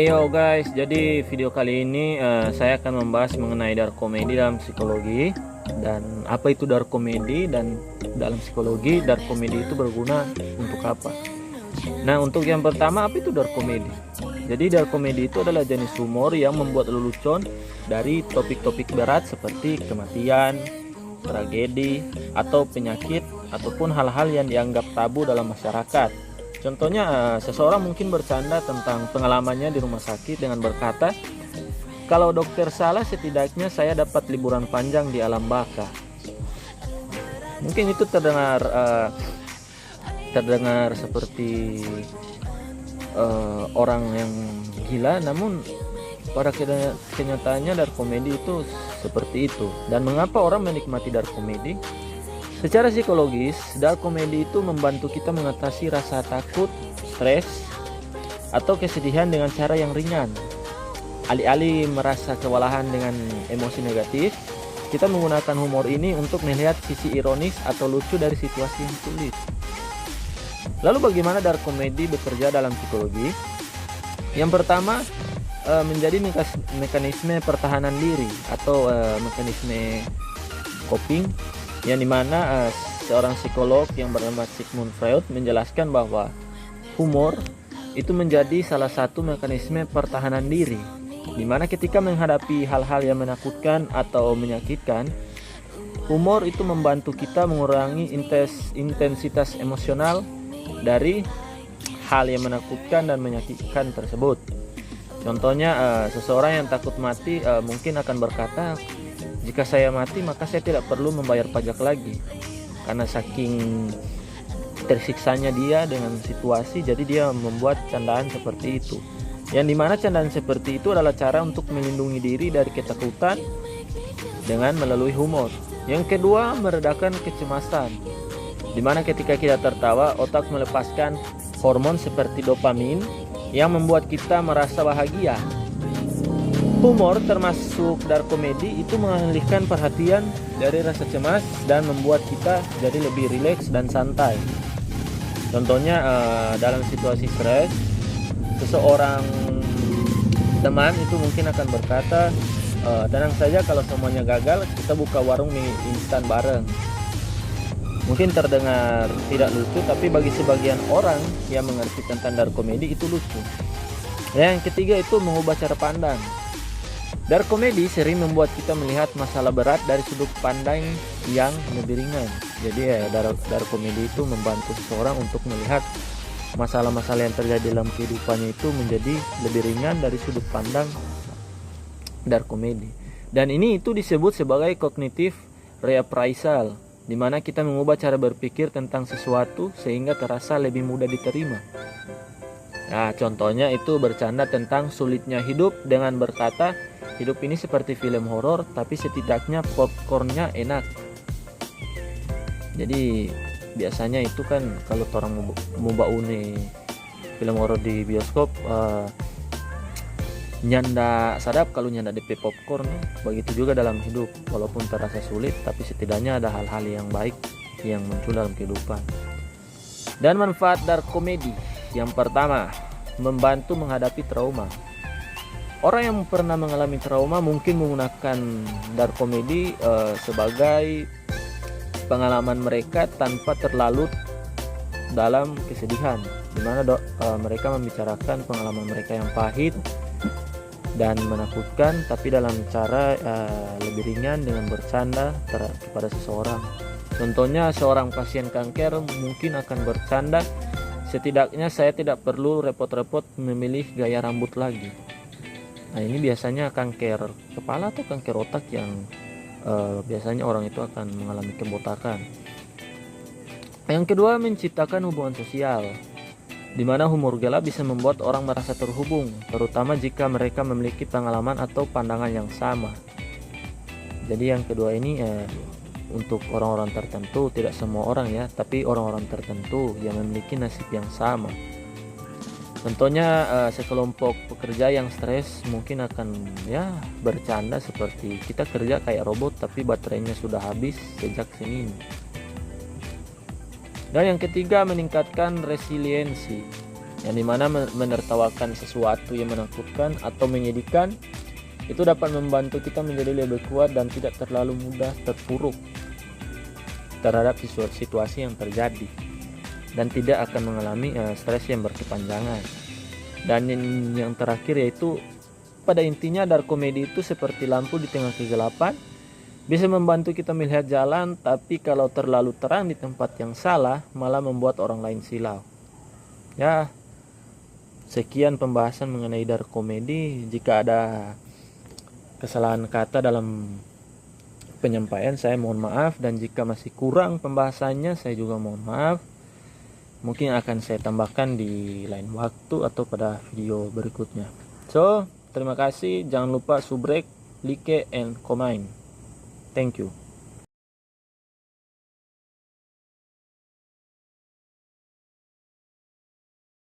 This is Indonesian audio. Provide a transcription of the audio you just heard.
Yo guys, jadi video kali ini saya akan membahas mengenai dark comedy dalam psikologi dan apa itu dark comedy, dan dalam psikologi dark comedy itu berguna untuk apa. Nah, untuk yang pertama, apa itu dark comedy? Jadi dark comedy itu adalah jenis humor yang membuat lelucon dari topik-topik berat seperti kematian, tragedi, atau penyakit, ataupun hal-hal yang dianggap tabu dalam masyarakat. Contohnya, seseorang mungkin bercanda tentang pengalamannya di rumah sakit dengan berkata, "Kalau dokter salah, setidaknya saya dapat liburan panjang di alam baka." Mungkin itu terdengar seperti orang yang gila, namun pada kenyataannya dark comedy itu seperti itu. Dan mengapa orang menikmati dark comedy? Secara psikologis, dark comedy itu membantu kita mengatasi rasa takut, stres, atau kesedihan dengan cara yang ringan. Alih-alih merasa kewalahan dengan emosi negatif, kita menggunakan humor ini untuk melihat sisi ironis atau lucu dari situasi yang sulit. Lalu bagaimana dark comedy bekerja dalam psikologi? Yang pertama, menjadi mekanisme pertahanan diri atau mekanisme coping, yang dimana seorang psikolog yang bernama Sigmund Freud menjelaskan bahwa humor itu menjadi salah satu mekanisme pertahanan diri, dimana ketika menghadapi hal-hal yang menakutkan atau menyakitkan, humor itu membantu kita mengurangi intensitas emosional dari hal yang menakutkan dan menyakitkan tersebut. Contohnya, seseorang yang takut mati mungkin akan berkata, "Jika saya mati, maka saya tidak perlu membayar pajak lagi." Karena saking tersiksanya dia dengan situasi, jadi dia membuat candaan seperti itu. Yang dimana candaan seperti itu adalah cara untuk melindungi diri dari ketakutan dengan melalui humor. Yang kedua, meredakan kecemasan, dimana ketika kita tertawa, otak melepaskan hormon seperti dopamin yang membuat kita merasa bahagia. Humor termasuk dark comedy itu mengalihkan perhatian dari rasa cemas dan membuat kita jadi lebih rileks dan santai. Contohnya, dalam situasi stres, seseorang teman itu mungkin akan berkata, "Tenang saja, kalau semuanya gagal, kita buka warung mie instan bareng." Mungkin terdengar tidak lucu, tapi bagi sebagian orang yang mengerti tentang dark comedy itu lucu. Yang ketiga itu mengubah cara pandang. Dark comedy sering membuat kita melihat masalah berat dari sudut pandang yang lebih ringan. Jadi dark comedy itu membantu seseorang untuk melihat masalah-masalah yang terjadi dalam kehidupannya itu menjadi lebih ringan dari sudut pandang dark comedy. Dan ini itu disebut sebagai cognitive reappraisal, di mana kita mengubah cara berpikir tentang sesuatu sehingga terasa lebih mudah diterima. Nah, contohnya itu bercanda tentang sulitnya hidup dengan berkata, "Hidup ini seperti film horor, tapi setidaknya popcornnya enak." Jadi biasanya itu kan kalau orang mau baune film horor di bioskop, nyanda sadap kalau nyanda DP popcorn. Begitu juga dalam hidup, walaupun terasa sulit, tapi setidaknya ada hal-hal yang baik yang muncul dalam kehidupan. Dan manfaat dark comedy, yang pertama, membantu menghadapi trauma. Orang yang pernah mengalami trauma mungkin menggunakan dark comedy sebagai pengalaman mereka tanpa terlalu dalam kesedihan, dimana mereka membicarakan pengalaman mereka yang pahit dan menakutkan, tapi dalam cara lebih ringan dengan bercanda kepada seseorang. Contohnya, seorang pasien kanker mungkin akan bercanda, "Setidaknya saya tidak perlu repot-repot memilih gaya rambut lagi." Nah, ini biasanya kanker kepala atau kanker otak yang biasanya orang itu akan mengalami kebotakan. Yang kedua, menciptakan hubungan sosial, di mana humor gelap bisa membuat orang merasa terhubung, terutama jika mereka memiliki pengalaman atau pandangan yang sama. Jadi yang kedua ini untuk orang-orang tertentu, tidak semua orang ya, tapi orang-orang tertentu yang memiliki nasib yang sama. Contohnya, sekelompok pekerja yang stres mungkin akan bercanda seperti, "Kita kerja kayak robot tapi baterainya sudah habis sejak Senin." Dan yang ketiga, meningkatkan resiliensi. yang dimana menertawakan sesuatu yang menakutkan atau menyedihkan itu dapat membantu kita menjadi lebih kuat dan tidak terlalu mudah terpuruk terhadap situasi yang terjadi, dan tidak akan mengalami stres yang berkepanjangan. Dan yang terakhir yaitu pada intinya dark comedy itu seperti lampu di tengah kegelapan, bisa membantu kita melihat jalan, tapi kalau terlalu terang di tempat yang salah malah membuat orang lain silau. Ya, sekian pembahasan mengenai dark comedy. Jika ada kesalahan kata dalam penyampaian saya mohon maaf, dan jika masih kurang pembahasannya saya juga mohon maaf. Mungkin akan saya tambahkan di lain waktu atau pada video berikutnya. So, terima kasih. Jangan lupa subrek, like, and comment. Thank you.